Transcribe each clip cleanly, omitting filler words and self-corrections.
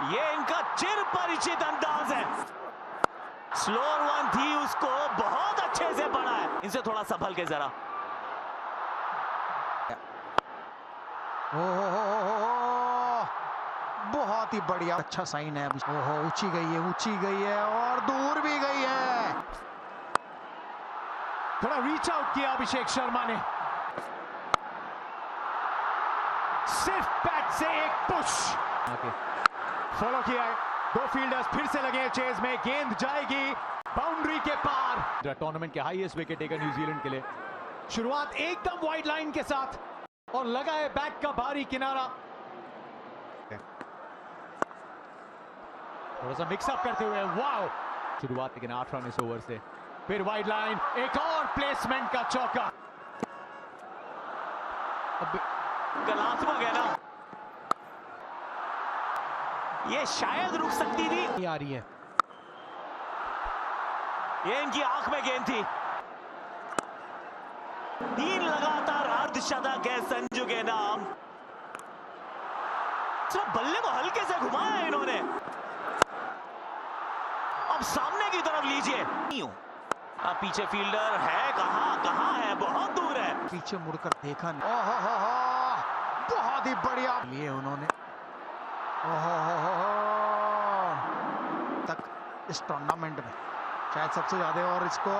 ये इनका चिर परिचित अंदाज है। स्लोअर वन थी, उसको बहुत अच्छे से पढ़ा है। इनसे थोड़ा संभल के जरा। बहुत ही बढ़िया, अच्छा साइन है। ओहो, ऊंची गई है और दूर भी गई है। थोड़ा रीच आउट किया अभिषेक शर्मा ने, सिर्फ बैट से एक पुश फॉलो किया है। दो फील्डर्स फिर से लगे हैं चेज में, गेंद जाएगी बाउंड्री के पार। टूर्नामेंट के हाईएस्ट विकेट टेकर न्यूजीलैंड के लिए। शुरुआत एकदम वाइड लाइन के साथ और लगा है बैट का भारी किनारा। थोड़ा सा मिक्सअप करते हुए, वाओ शुरुआत, लेकिन 8 रन इस ओवर से। फिर वाइड लाइन, एक और प्लेसमेंट का चौका। कलात्मक है ना, ये शायद रुक सकती थी। आ रही है, ये इनकी आंख में गेंद थी। 3 लगातार अर्धशतक है संजू के नाम। सिर्फ बल्ले को हल्के से घुमाया है इन्होंने। अब सामने की तरफ लीजिए। अब पीछे फील्डर है, कहां है, बहुत दूर है। पीछे मुड़कर देखा नहीं। ओहो, बहुत ही बढ़िया लिए उन्होंने। ओहो, तक इस टूर्नामेंट में शायद सबसे ज्यादा, और इसको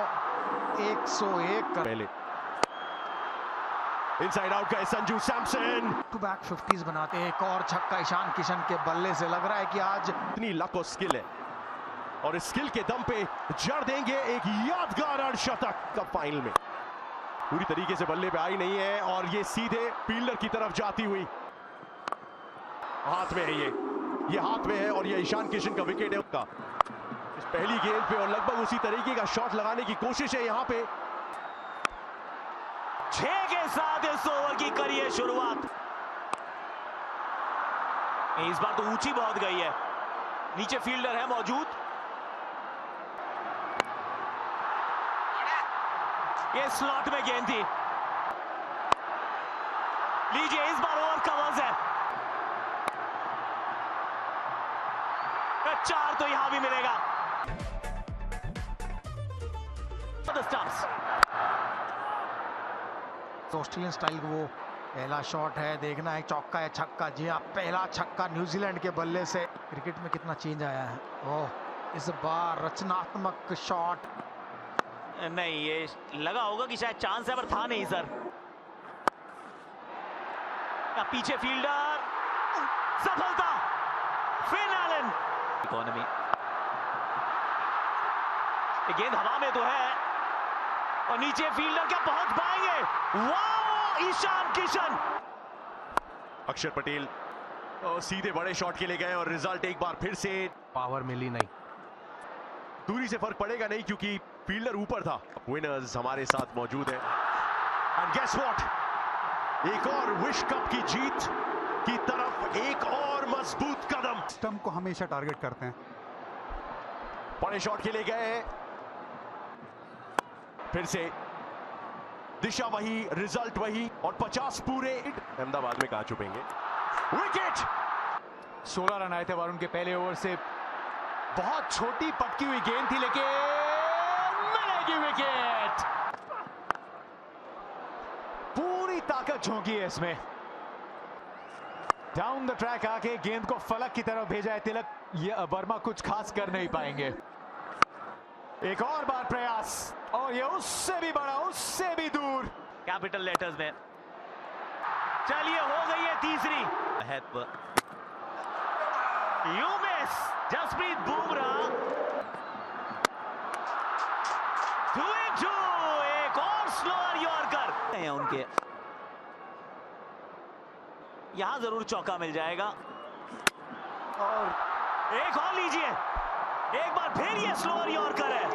101 कर पहले इनसाइड आउट का Sanju Samson. To back 50s बनाते हैं। एक और छक्का ईशान किशन के बल्ले से। लग रहा है कि आज इतनी लक और स्किल है, और इस स्किल के दम पे जड़ देंगे एक यादगार अर्धशतक। कप फाइनल में पूरी तरीके से बल्ले पे आई नहीं है, और ये सीधे फील्डर की तरफ जाती हुई हाथ में है। ये हाथ में है, और ये ईशान किशन का विकेट है उसका। इस पहली गेंद पे और लगभग उसी तरीके का शॉट लगाने की कोशिश है यहाँ पे। 6 के साथ इस ओवर की करिए शुरुआत। इस बार तो ऊंची बहुत गई है, नीचे फील्डर है मौजूद। ये स्लॉट में गेंद थी। लीजिए, इस बार ओवर कवर्स है। 4 तो यहां भी मिलेगा। ऑस्ट्रेलियन स्टाइल वो पहला शॉट है। देखना है चौका है छक्का। जी हाँ, पहला छक्का न्यूजीलैंड के बल्ले से। क्रिकेट में कितना चेंज आया है। ओह, इस बार रचनात्मक शॉट नहीं, ये लगा होगा कि शायद चांस है, पर था नहीं सर। पीछे फील्डर, सफलता। Finn Allen, economy. गेंद हवा में तो है, और नीचे फील्डर क्या पहुंच पाएंगे। वाओ, ईशान किशन। अक्षर पटेल सीधे बड़े शॉट के लिए गए, और रिजल्ट एक बार फिर से पावर मिली नहीं। दूरी से फर्क पड़ेगा नहीं, क्योंकि फील्डर ऊपर था। विनर्स हमारे साथ मौजूद है, एंड गेस व्हाट, एक और विश्व कप की जीत की तरफ एक और मजबूत कदम। स्टंप को हमेशा टारगेट करते हैं। बड़े शॉट के लिए गए, फिर से दिशा वही, रिजल्ट वही, और 50 पूरे। अहमदाबाद में कहां छुपेंगे। विकेट। 16 रन आए थे वरुण के पहले ओवर से। बहुत छोटी पटकी हुई गेंद थी, लेकिन मिलेगी विकेट। पूरी ताकत झोंकी है इसमें। डाउन द ट्रैक आके गेंद को फलक की तरफ भेजा है तिलक। ये वर्मा कुछ खास कर नहीं पाएंगे। एक और बार प्रयास, और ये उससे भी बड़ा, उससे भी दूर। कैपिटल लेटर्स में। चलिए, हो गई है तीसरी। You miss Jasprit Bumrah. 2-2, एक और स्लोअर यॉर्कर है उनके। यहां जरूर चौका मिल जाएगा, और एक और लीजिए। एक बार फिर ये स्लोअर यॉर्कर है।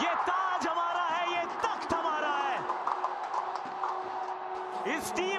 ये ताज हमारा है, ये तख्त हमारा है। इस टीम